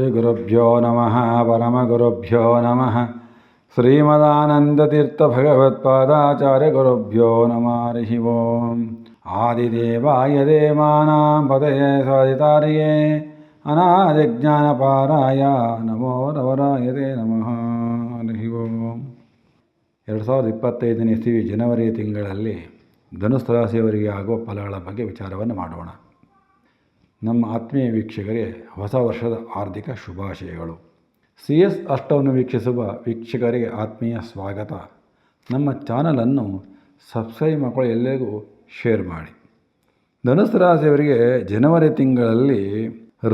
ಶ್ರೀಗುರುಭ್ಯೋ ನಮಃ ಪರಮಗುರುಭ್ಯೋ ನಮಃ ಶ್ರೀಮದಾನಂದತೀರ್ಥಭಗವತ್ಪಾದಾಚಾರ್ಯಗುರುಭ್ಯೋ ನಮಃ ಹರಿ ಓಂ ಆದಿದೇವಾಯ ದೇವಾನಾಂ ಪತಯೇ ಸದಿತಾರ್ಯೇ ಅನಾದಿಜ್ಞಾನಪಾರಾಯ ನಮೋ ನವರಾಯತೆ ನಮಃ ಹರಿ ಓಂ 2025ನೇ ಇಸವಿ ಜನವರಿ ತಿಂಗಳಲ್ಲಿ ಧನುಸ್ಸು ರಾಶಿಯವರಿಗೆ ಆಗುವ ಫಲಗಳ ಬಗ್ಗೆ ವಿಚಾರವನ್ನು ಮಾಡೋಣ. ನಮ್ಮ ಆತ್ಮೀಯ ವೀಕ್ಷಕರಿಗೆ ಹೊಸ ವರ್ಷದ ಆರ್ಥಿಕ ಶುಭಾಶಯಗಳು. CS ಅಷ್ಟವನ್ನು ವೀಕ್ಷಿಸುವ ವೀಕ್ಷಕರಿಗೆ ಆತ್ಮೀಯ ಸ್ವಾಗತ. ನಮ್ಮ ಚಾನಲನ್ನು ಸಬ್ಸ್ಕ್ರೈಬ್ ಮಾಡಿಕೊಳ್ಳಿ, ಎಲ್ಲರಿಗೂ ಶೇರ್ ಮಾಡಿ. ಧನುಸ್ಸು ರಾಶಿಯವರಿಗೆ ಜನವರಿ ತಿಂಗಳಲ್ಲಿ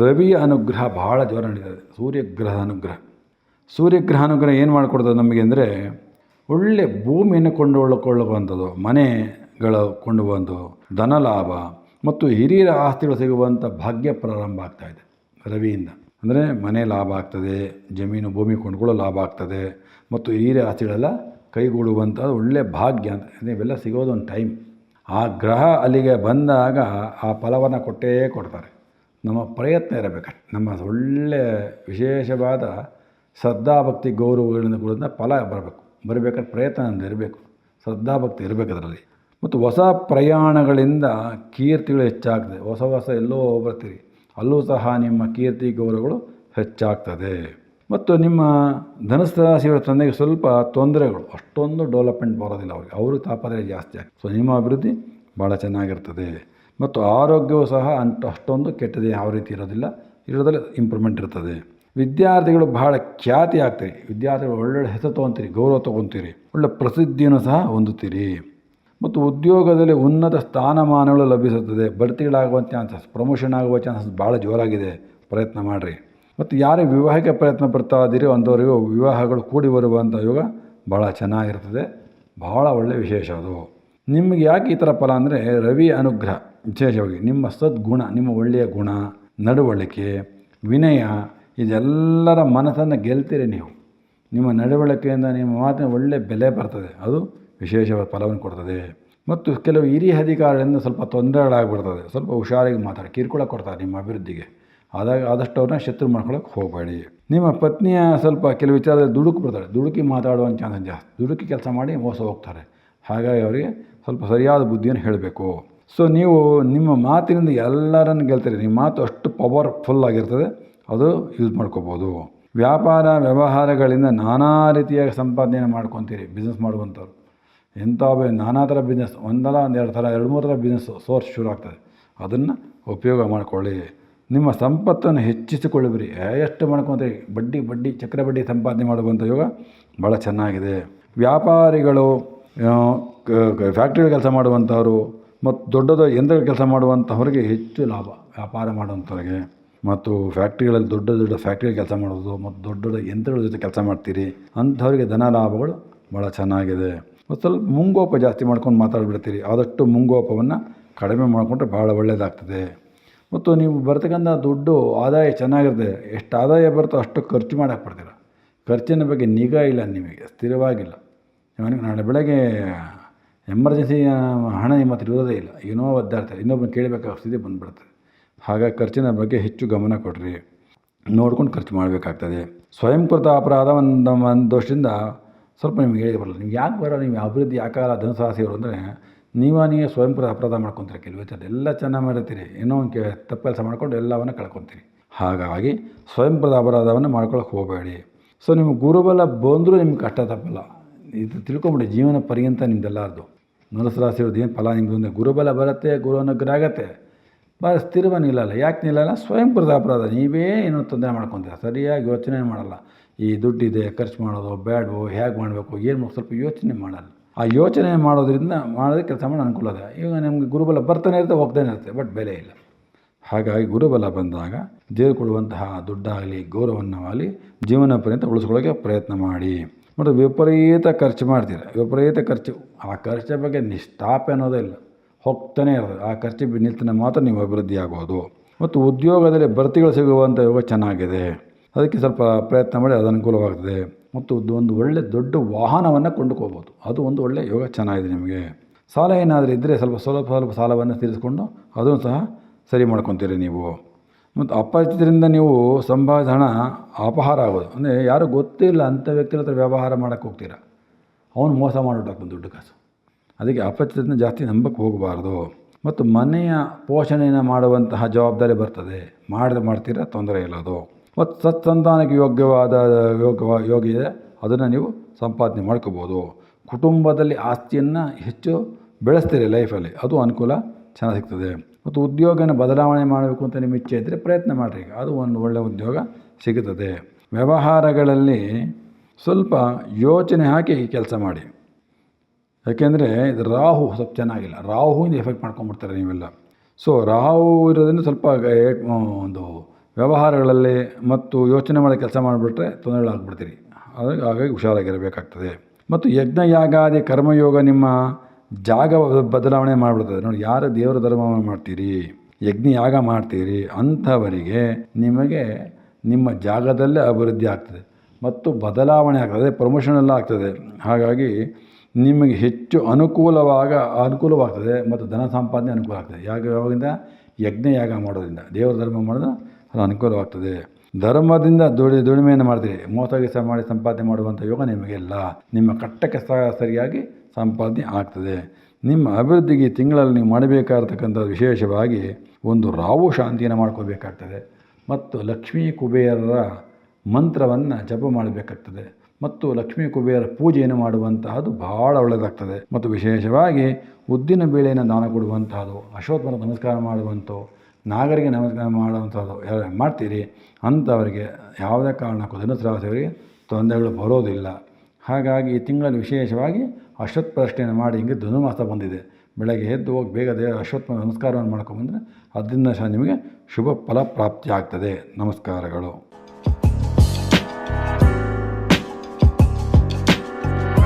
ರವಿಯ ಅನುಗ್ರಹ ಬಹಳ ಜೋರ ನಡೀತದೆ. ಸೂರ್ಯಗ್ರಹ ಅನುಗ್ರಹ ಏನು ಮಾಡಿಕೊಡ್ತದೆ ನಮಗೆ ಅಂದರೆ, ಒಳ್ಳೆ ಭೂಮಿಯನ್ನು ಕೊಂಡುಕೊಳ್ಳುವಂಥದ್ದು, ಮನೆಗಳು ಕೊಂಡುವಂಥದ್ದು, ಧನಲಾಭ ಮತ್ತು ಹಿರಿಯರ ಆಸ್ತಿಗಳು ಸಿಗುವಂಥ ಭಾಗ್ಯ ಪ್ರಾರಂಭ ಆಗ್ತಾಯಿದೆ ರವಿಯಿಂದ. ಅಂದರೆ ಮನೆ ಲಾಭ ಆಗ್ತದೆ, ಜಮೀನು ಭೂಮಿ ಕೊಂಡುಕೊಳ್ಳೋ ಲಾಭ ಆಗ್ತದೆ ಮತ್ತು ಹಿರಿಯರ ಆಸ್ತಿಗಳೆಲ್ಲ ಕೈಗೂಡುವಂಥ ಒಳ್ಳೆಯ ಭಾಗ್ಯ ಅಂತ ಇವೆಲ್ಲ ಸಿಗೋದು ಒಂದು ಟೈಮ್. ಆ ಗ್ರಹ ಅಲ್ಲಿಗೆ ಬಂದಾಗ ಆ ಫಲವನ್ನು ಕೊಟ್ಟೇ ಕೊಡ್ತಾರೆ. ನಮ್ಮ ಪ್ರಯತ್ನ ಇರಬೇಕಷ್ಟೆ. ನಮ್ಮ ಒಳ್ಳೆಯ ವಿಶೇಷವಾದ ಶ್ರದ್ಧಾಭಕ್ತಿ ಗೌರವಗಳಿಂದ ಕೂಡ ಫಲ ಬರಬೇಕಾದ್ರೆ ಪ್ರಯತ್ನ ಇರಬೇಕು, ಶ್ರದ್ಧಾಭಕ್ತಿ ಇರಬೇಕು ಅದರಲ್ಲಿ. ಮತ್ತು ಹೊಸ ಪ್ರಯಾಣಗಳಿಂದ ಕೀರ್ತಿಗಳು ಹೆಚ್ಚಾಗ್ತದೆ. ಹೊಸ ಎಲ್ಲೋ ಬರ್ತೀರಿ, ಅಲ್ಲೂ ಸಹ ನಿಮ್ಮ ಕೀರ್ತಿ ಗೌರವಗಳು ಹೆಚ್ಚಾಗ್ತದೆ. ಮತ್ತು ನಿಮ್ಮ ಧನುಸ್ಸು ರಾಶಿಯವರ ತಂದೆಗೆ ಸ್ವಲ್ಪ ತೊಂದರೆಗಳು, ಅಷ್ಟೊಂದು ಡೆವಲಪ್ಮೆಂಟ್ ಬರೋದಿಲ್ಲ ಅವ್ರಿಗೆ, ಅವರು ತಾಪತ್ರೆ ಜಾಸ್ತಿ ಆಗ್ತದೆ. ಸೊ ನಿಮ್ಮ ಅಭಿವೃದ್ಧಿ ಭಾಳ ಚೆನ್ನಾಗಿರ್ತದೆ. ಮತ್ತು ಆರೋಗ್ಯವು ಸಹ ಅಷ್ಟೊಂದು ಕೆಟ್ಟದೇ ಯಾವ ರೀತಿ ಇರೋದ್ರಲ್ಲಿ ಇಂಪ್ರೂವ್ಮೆಂಟ್ ಇರ್ತದೆ. ವಿದ್ಯಾರ್ಥಿಗಳು ಬಹಳ ಖ್ಯಾತಿ ಆಗ್ತೀರಿ, ವಿದ್ಯಾರ್ಥಿಗಳು ಒಳ್ಳೊಳ್ಳೆ ಹೆಸರು ತೊಗೊತೀರಿ, ಗೌರವ ತೊಗೊತೀರಿ, ಒಳ್ಳೆ ಪ್ರಸಿದ್ಧಿಯನ್ನು ಸಹ ಹೊಂದುತ್ತೀರಿ. ಮತ್ತು ಉದ್ಯೋಗದಲ್ಲಿ ಉನ್ನತ ಸ್ಥಾನಮಾನಗಳು ಲಭಿಸುತ್ತದೆ. ಬಡ್ತಿಗಳಾಗುವ ಚಾನ್ಸಸ್, ಪ್ರಮೋಷನ್ ಆಗುವ ಚಾನ್ಸಸ್ ಭಾಳ ಜೋರಾಗಿದೆ. ಪ್ರಯತ್ನ ಮಾಡಿರಿ. ಮತ್ತು ಯಾರೇ ವಿವಾಹಕ್ಕೆ ಪ್ರಯತ್ನ ಪಡ್ತಾ ಇದ್ದೀರೋ ಅಂಥವರಿಗೂ ವಿವಾಹಗಳು ಕೂಡಿ ಬರುವಂಥ ಯೋಗ ಭಾಳ ಚೆನ್ನಾಗಿರ್ತದೆ. ಭಾಳ ಒಳ್ಳೆಯ ವಿಶೇಷ ಅದು. ನಿಮಗೆ ಯಾಕೆ ಈ ಥರ ಫಲ ಅಂದರೆ, ರವಿ ಅನುಗ್ರಹ ವಿಶೇಷವಾಗಿ ನಿಮ್ಮ ಸದ್ಗುಣ, ನಿಮ್ಮ ಒಳ್ಳೆಯ ಗುಣ, ನಡವಳಿಕೆ, ವಿನಯ ಇದೆಲ್ಲರ ಮನಸ್ಸನ್ನು ಗೆಲ್ತೀರಿ ನೀವು. ನಿಮ್ಮ ನಡವಳಿಕೆಯಿಂದ ನಿಮ್ಮ ಮಾತಿನ ಒಳ್ಳೆಯ ಬೆಲೆ ಬರ್ತದೆ, ಅದು ವಿಶೇಷವಾದ ಫಲವನ್ನು ಕೊಡ್ತದೆ. ಮತ್ತು ಕೆಲವು ಹಿರಿಯ ಅಧಿಕಾರಿಗಳಿಂದ ಸ್ವಲ್ಪ ತೊಂದರೆಗಳಾಗ್ಬಿಡ್ತದೆ. ಸ್ವಲ್ಪ ಹುಷಾರಾಗಿ ಮಾತಾಡಿ, ಕಿರುಕುಳ ಕೊಡ್ತಾರೆ ನಿಮ್ಮ ಅಭಿವೃದ್ಧಿಗೆ. ಆದಷ್ಟು ಅವ್ರನ್ನ ಶತ್ರು ಮಾಡ್ಕೊಳ್ಳೋಕೆ ಹೋಗಬೇಡಿ. ನಿಮ್ಮ ಪತ್ನಿಯ ಸ್ವಲ್ಪ ಕೆಲವು ವಿಚಾರದಲ್ಲಿ ದುಡುಕು ಬರ್ತಾಳೆ, ದುಡುಕಿ ಮಾತಾಡುವಂಥ ಚಾನ್ಸಸ್ ಜಾಸ್ತಿ. ದುಡುಕಿ ಕೆಲಸ ಮಾಡಿ ಮೋಸ ಹೋಗ್ತಾರೆ. ಹಾಗಾಗಿ ಅವರಿಗೆ ಸ್ವಲ್ಪ ಸರಿಯಾದ ಬುದ್ಧಿಯನ್ನು ಹೇಳಬೇಕು. ಸೊ ನೀವು ನಿಮ್ಮ ಮಾತಿನಿಂದ ಎಲ್ಲರನ್ನು ಗೆಲ್ತೀರಿ. ನಿಮ್ಮ ಮಾತು ಅಷ್ಟು ಪವರ್ಫುಲ್ ಆಗಿರ್ತದೆ, ಅದು ಯೂಸ್ ಮಾಡ್ಕೋಬೋದು. ವ್ಯಾಪಾರ ವ್ಯವಹಾರಗಳಿಂದ ನಾನಾ ರೀತಿಯ ಸಂಪಾದನೆಯನ್ನು ಮಾಡ್ಕೊತೀರಿ. ಬಿಸ್ನೆಸ್ ಮಾಡುವಂಥವ್ರು ನಾನಾ ಥರ ಬಿಸ್ನೆಸ್, ಒಂದಲ್ಲ ಒಂದೆರಡು ಥರ, 2-3 ಥರ ಬಿಸ್ನೆಸ್ ಸೋರ್ಸ್ ಶುರು ಆಗ್ತದೆ. ಅದನ್ನು ಉಪಯೋಗ ಮಾಡ್ಕೊಳ್ಳಿ. ನಿಮ್ಮ ಸಂಪತ್ತನ್ನು ಹೆಚ್ಚಿಸಿಕೊಳ್ಳಿಬಿರಿ. ಎಷ್ಟು ಮಾಡ್ಕೊತೀರಿ, ಬಡ್ಡಿ ಚಕ್ರಬಡ್ಡಿ ಸಂಪಾದನೆ ಮಾಡುವಂಥ ಯೋಗ ಭಾಳ ಚೆನ್ನಾಗಿದೆ. ವ್ಯಾಪಾರಿಗಳು, ಫ್ಯಾಕ್ಟ್ರಿಗಳ ಕೆಲಸ ಮಾಡುವಂಥವ್ರು ಮತ್ತು ದೊಡ್ಡ ಯಂತ್ರಗಳ ಕೆಲಸ ಮಾಡುವಂಥವ್ರಿಗೆ ಹೆಚ್ಚು ಲಾಭ. ವ್ಯಾಪಾರ ಮಾಡುವಂಥವ್ರಿಗೆ ಮತ್ತು ಫ್ಯಾಕ್ಟ್ರಿಗಳಲ್ಲಿ ದೊಡ್ಡ ಫ್ಯಾಕ್ಟ್ರಿಯಲ್ಲಿ ಕೆಲಸ ಮಾಡೋದು ಮತ್ತು ದೊಡ್ಡ ಯಂತ್ರಗಳ ಜೊತೆ ಕೆಲಸ ಮಾಡ್ತೀರಿ ಅಂಥವ್ರಿಗೆ ಧನ ಲಾಭಗಳು ಭಾಳ ಚೆನ್ನಾಗಿದೆ. ಮತ್ತು ಸ್ವಲ್ಪ ಮುಂಗೋಪ ಜಾಸ್ತಿ ಮಾಡ್ಕೊಂಡು ಮಾತಾಡಿಬಿಡ್ತೀರಿ. ಆದಷ್ಟು ಮುಂಗೋಪವನ್ನು ಕಡಿಮೆ ಮಾಡಿಕೊಂಡ್ರೆ ಭಾಳ ಒಳ್ಳೆಯದಾಗ್ತದೆ. ಮತ್ತು ನೀವು ಬರ್ತಕ್ಕಂಥ ದುಡ್ಡು ಆದಾಯ ಚೆನ್ನಾಗಿರ್ತದೆ. ಎಷ್ಟು ಆದಾಯ ಬರುತ್ತೋ ಅಷ್ಟು ಖರ್ಚು ಮಾಡೋಕ್ಕೆ ಬರ್ತೀರ. ಖರ್ಚಿನ ಬಗ್ಗೆ ನಿಗಾ ಇಲ್ಲ, ನಿಮಗೆ ಸ್ಥಿರವಾಗಿಲ್ಲ. ನಾಳೆ ಬೆಳಗ್ಗೆ ಎಮರ್ಜೆನ್ಸಿ ಹಣ ನಿಮ್ಮ ಹತ್ರ ಇರೋದೇ ಇಲ್ಲ, ಏನೋ ಒದ್ದಾಡ್ತಾರೆ, ಇನ್ನೊಬ್ಬನ ಕೇಳಬೇಕಾದ ಸ್ಥಿತಿ ಬಂದುಬಿಡ್ತದೆ. ಹಾಗಾಗಿ ಖರ್ಚಿನ ಬಗ್ಗೆ ಹೆಚ್ಚು ಗಮನ ಕೊಡ್ರಿ, ನೋಡ್ಕೊಂಡು ಖರ್ಚು ಮಾಡಬೇಕಾಗ್ತದೆ. ಸ್ವಯಂಕೃತ ಅಪರಾಧ ಒಂದು ದೋಷದಿಂದ ಸ್ವಲ್ಪ ನಿಮ್ಗೆ ಹೇಳಿ ಬರಲ್ಲ. ನೀವು ಯಾಕೆ ಬರೋಲ್ಲ, ನೀವು ಅಭಿವೃದ್ಧಿ ಯಾಕಾಗಲ್ಲ ಧನುಸ್ಸು ರಾಶಿಯವರು ಅಂದರೆ, ನೀವೇ ಸ್ವಯಂಕೃತ ಅಪರಾಧ ಮಾಡ್ಕೊತೀರಿ. ಕೆಲವು ಎಲ್ಲ ಚೆನ್ನಾಗಿ ಮಾಡಿರ್ತೀರಿ, ಏನೋ ಒಂದು ತಪ್ಪು ಕೆಲಸ ಮಾಡ್ಕೊಂಡು ಎಲ್ಲವನ್ನು ಕಳ್ಕೊತೀರಿ. ಹಾಗಾಗಿ ಸ್ವಯಂಕೃತ ಅಪರಾಧವನ್ನು ಮಾಡ್ಕೊಳಕ್ಕೆ ಹೋಗಬೇಡಿ. ಸೊ ನಿಮ್ಗೆ ಗುರುಬಲ ಬಂದರೂ ನಿಮ್ಗೆ ಕಷ್ಟ ತಪ್ಪಲ್ಲ. ಇದು ತಿಳ್ಕೊಂಬಿಡಿ, ಜೀವನ ಪರ್ಯಂತ ನಿಮ್ದೆಲ್ಲಾರ್ದು. ಧನುಸ್ಸು ರಾಶಿಯವ್ರದ್ದು ಏನು ಫಲ ನಿಮ್ಮದು ಅಂದರೆ, ಗುರುಬಲ ಬರುತ್ತೆ, ಗುರು ಅನುಗ್ರಹ ಆಗತ್ತೆ, ಭಾಳ ಸ್ಥಿರವಾಗಿ ನಿಲ್ಲಲ್ಲ. ಯಾಕೆ ನಿಲ್ಲಲ್ಲ? ಸ್ವಯಂಕೃತ ಅಪರಾಧ. ನೀವೇ ಏನೋ ತೊಂದರೆ ಮಾಡ್ಕೊತೀರ, ಸರಿಯಾಗಿ ಯೋಚನೆ ಮಾಡಲ್ಲ. ಈ ದುಡ್ಡಿದೆ, ಖರ್ಚು ಮಾಡೋದು ಬೇಡವೋ, ಹೇಗೆ ಮಾಡಬೇಕು, ಏನು ಸ್ವಲ್ಪ ಯೋಚನೆ ಮಾಡಲ್ಲ. ಆ ಯೋಚನೆ ಮಾಡೋದಕ್ಕೆ ಕೆಲಸ ಮಾಡಿ ಅನುಕೂಲ ಇದೆ. ಈಗ ನಮಗೆ ಗುರುಬಲ ಬರ್ತಾನೆ ಇರುತ್ತೆ, ಹೋಗ್ತಾನೆ ಇರುತ್ತೆ, ಬಟ್ ಬೆಲೆ ಇಲ್ಲ. ಹಾಗಾಗಿ ಗುರುಬಲ ಬಂದಾಗ ದೇವರು ಕೊಡುವಂತಹ ದುಡ್ಡಾಗಲಿ ಗೌರವವನ್ನಾಗಲಿ ಜೀವನ ಪರ್ಯಂತ ಉಳಿಸ್ಕೊಳ್ಳೋಕ್ಕೆ ಪ್ರಯತ್ನ ಮಾಡಿ. ಮತ್ತು ವಿಪರೀತ ಖರ್ಚು ಮಾಡ್ತೀರ, ವಿಪರೀತ ಖರ್ಚು. ಆ ಖರ್ಚಿನ ಬಗ್ಗೆ ಸ್ಟಾಪ್ ಅನ್ನೋದೇ ಇಲ್ಲ, ಹೋಗ್ತಾನೆ ಇರೋದು. ಆ ಖರ್ಚು ನಿಲ್ತಾನೆ ಮಾತ್ರ ನೀವು ಅಭಿವೃದ್ಧಿ ಆಗೋದು. ಮತ್ತು ಉದ್ಯೋಗದಲ್ಲಿ ಬಡ್ತಿಗಳು ಸಿಗುವಂಥ ಯೋಗ ಚೆನ್ನಾಗಿದೆ. ಅದಕ್ಕೆ ಸ್ವಲ್ಪ ಪ್ರಯತ್ನ ಮಾಡಿ, ಅದು ಅನುಕೂಲವಾಗ್ತದೆ. ಮತ್ತು ಒಂದು ಒಳ್ಳೆ ದೊಡ್ಡ ವಾಹನವನ್ನು ಕೊಂಡುಕೋಬೋದು, ಅದು ಒಂದು ಒಳ್ಳೆಯ ಯೋಗ ಚೆನ್ನಾಗಿದೆ ನಿಮಗೆ. ಸಾಲ ಏನಾದರೂ ಇದ್ದರೆ ಸ್ವಲ್ಪ ಸಾಲವನ್ನು ತೀರಿಸ್ಕೊಂಡು ಅದನ್ನು ಸಹ ಸರಿ ಮಾಡ್ಕೊತೀರಿ ನೀವು. ಮತ್ತು ಅಪರಿಚಿತರಿಂದ ನೀವು ಸಂಭಾವಿತ ಹಣ ಅಪಹಾರ ಆಗೋದು. ಅಂದರೆ ಯಾರೂ ಗೊತ್ತಿಲ್ಲ ಅಂಥ ವ್ಯಕ್ತಿಗಳ ಹತ್ರ ವ್ಯವಹಾರ ಮಾಡೋಕ್ಕೆ ಹೋಗ್ತೀರಾ, ಅವನು ಮೋಸ ಮಾಡಿಬಿಟ್ಟಾಗ್ತದೆ ದುಡ್ಡು ಕಾಸು. ಅದಕ್ಕೆ ಅಪರಿಚಿತರನ್ನ ಜಾಸ್ತಿ ನಂಬಕ್ಕೆ ಹೋಗಬಾರ್ದು. ಮತ್ತು ಮನೆಯ ಪೋಷಣೆಯನ್ನು ಮಾಡುವಂತಹ ಜವಾಬ್ದಾರಿ ಬರ್ತದೆ, ಮಾಡ್ತೀರಾ, ತೊಂದರೆ ಇಲ್ಲ ಅದು. ಮತ್ತು ಸತ್ಸಂತಾನಕ್ಕೆ ಯೋಗ್ಯ ಅದನ್ನು ನೀವು ಸಂಪಾದನೆ ಮಾಡ್ಕೋಬೋದು. ಕುಟುಂಬದಲ್ಲಿ ಆಸ್ತಿಯನ್ನು ಹೆಚ್ಚು ಬೆಳೆಸ್ತೀರಿ ಲೈಫಲ್ಲಿ, ಅದು ಅನುಕೂಲ ಚೆನ್ನಾಗಿ ಸಿಗ್ತದೆ. ಮತ್ತು ಉದ್ಯೋಗನ ಬದಲಾವಣೆ ಮಾಡಬೇಕು ಅಂತ ನಿಮ್ಮ ಇಚ್ಛೆ ಇದ್ದರೆ ಪ್ರಯತ್ನ ಮಾಡಿರಿ, ಅದು ಒಂದು ಒಳ್ಳೆಯ ಉದ್ಯೋಗ ಸಿಗುತ್ತದೆ. ವ್ಯವಹಾರಗಳಲ್ಲಿ ಸ್ವಲ್ಪ ಯೋಚನೆ ಹಾಕಿ ಕೆಲಸ ಮಾಡಿ. ಯಾಕೆಂದರೆ ಇದು ರಾಹು ಸ್ವಲ್ಪ ಚೆನ್ನಾಗಿಲ್ಲ, ರಾಹುವಿಂದ ಎಫೆಕ್ಟ್ ಮಾಡ್ಕೊಂಡ್ಬಿಡ್ತಾರೆ ನೀವೆಲ್ಲ. ಸೊ ರಾಹು ಇರೋದ್ರಿಂದ ಸ್ವಲ್ಪ ಒಂದು ವ್ಯವಹಾರಗಳಲ್ಲಿ ಮತ್ತು ಯೋಚನೆ ಮಾಡೋ ಕೆಲಸ ಮಾಡಿಬಿಟ್ರೆ ತೊಂದರೆಗಳಾಗ್ಬಿಡ್ತೀರಿ. ಹಾಗಾಗಿ ಹುಷಾರಾಗಿರಬೇಕಾಗ್ತದೆ. ಮತ್ತು ಯಜ್ಞ ಯಾಗಾದಿ ಕರ್ಮಯೋಗ ನಿಮ್ಮ ಜಾಗ ಬದಲಾವಣೆ ಮಾಡಿಬಿಡ್ತದೆ. ನೋಡಿ, ಯಾರು ದೇವರ ಧರ್ಮವನ್ನು ಮಾಡ್ತೀರಿ, ಯಜ್ಞ ಯಾಗ ಮಾಡ್ತೀರಿ ಅಂಥವರಿಗೆ ನಿಮಗೆ ನಿಮ್ಮ ಜಾಗದಲ್ಲೇ ಅಭಿವೃದ್ಧಿ ಆಗ್ತದೆ ಮತ್ತು ಬದಲಾವಣೆ ಆಗ್ತದೆ, ಪ್ರಮೋಷನ್ ಎಲ್ಲ ಆಗ್ತದೆ. ಹಾಗಾಗಿ ನಿಮಗೆ ಹೆಚ್ಚು ಅನುಕೂಲವಾಗ್ತದೆ ಮತ್ತು ಧನ ಸಂಪಾದನೆ ಅನುಕೂಲ ಆಗ್ತದೆ. ಯಾವಾಗಿಂದ ಯಜ್ಞ ಯಾಗ ಮಾಡೋದ್ರಿಂದ, ದೇವರ ಧರ್ಮ ಮಾಡೋದು ಅದು ಅನುಕೂಲವಾಗ್ತದೆ. ಧರ್ಮದಿಂದ ದುಡಿಮೆಯನ್ನು ಮಾಡ್ತೀರಿ, ಮೋಸ ಮಾಡಿ ಸಂಪಾದನೆ ಮಾಡುವಂಥ ಯೋಗ ನಿಮಗೆಲ್ಲ. ನಿಮ್ಮ ಕಟ್ಟಕ್ಕೆ ಸರಿಯಾಗಿ ಸಂಪಾದನೆ ಆಗ್ತದೆ. ನಿಮ್ಮ ಅಭಿವೃದ್ಧಿಗೆ ತಿಂಗಳಲ್ಲಿ ನೀವು ಮಾಡಬೇಕಾಗಿರ್ತಕ್ಕಂಥ ವಿಶೇಷವಾಗಿ ಒಂದು ರಾಹು ಶಾಂತಿಯನ್ನು ಮಾಡ್ಕೋಬೇಕಾಗ್ತದೆ ಮತ್ತು ಲಕ್ಷ್ಮೀ ಕುಬೇರರ ಮಂತ್ರವನ್ನು ಜಪ ಮಾಡಬೇಕಾಗ್ತದೆ ಮತ್ತು ಲಕ್ಷ್ಮೀ ಕುಬೇರ ಪೂಜೆಯನ್ನು ಮಾಡುವಂತಹದ್ದು ಭಾಳ ಒಳ್ಳೆಯದಾಗ್ತದೆ. ಮತ್ತು ವಿಶೇಷವಾಗಿ ಉದ್ದಿನ ಬೇಳೆಯನ್ನು ದಾನ ಕೊಡುವಂತಹದ್ದು, ಅಶ್ವತ್ಥನ ನಮಸ್ಕಾರ ಮಾಡುವಂಥವು, ನಾಗರಿಗೆ ನಮಸ್ಕಾರ ಮಾಡುವಂಥದ್ದು ಮಾಡ್ತೀರಿ ಅಂಥವರಿಗೆ ಯಾವುದೇ ಕಾರಣಕ್ಕೂ ಧನುಸು ರಾಶಿಯವರಿಗೆ ತೊಂದರೆಗಳು ಬರೋದಿಲ್ಲ. ಹಾಗಾಗಿ ಈ ತಿಂಗಳಲ್ಲಿ ವಿಶೇಷವಾಗಿ ಅಶ್ವತ್ಥ ಪ್ರಶ್ನೆಯನ್ನು ಮಾಡಿ, ಹಿಂಗೆ ಧನುಮಾಸ ಬಂದಿದೆ, ಬೆಳಗ್ಗೆ ಎದ್ದು ಹೋಗಿ ಬೇಗ ಅಶ್ವತ್ಥ ನಮಸ್ಕಾರವನ್ನು ಮಾಡ್ಕೊಂಬಂದರೆ ಅದರಿಂದ ನಿಮಗೆ ಶುಭ ಫಲ ಪ್ರಾಪ್ತಿ ಆಗ್ತದೆ. ನಮಸ್ಕಾರಗಳು.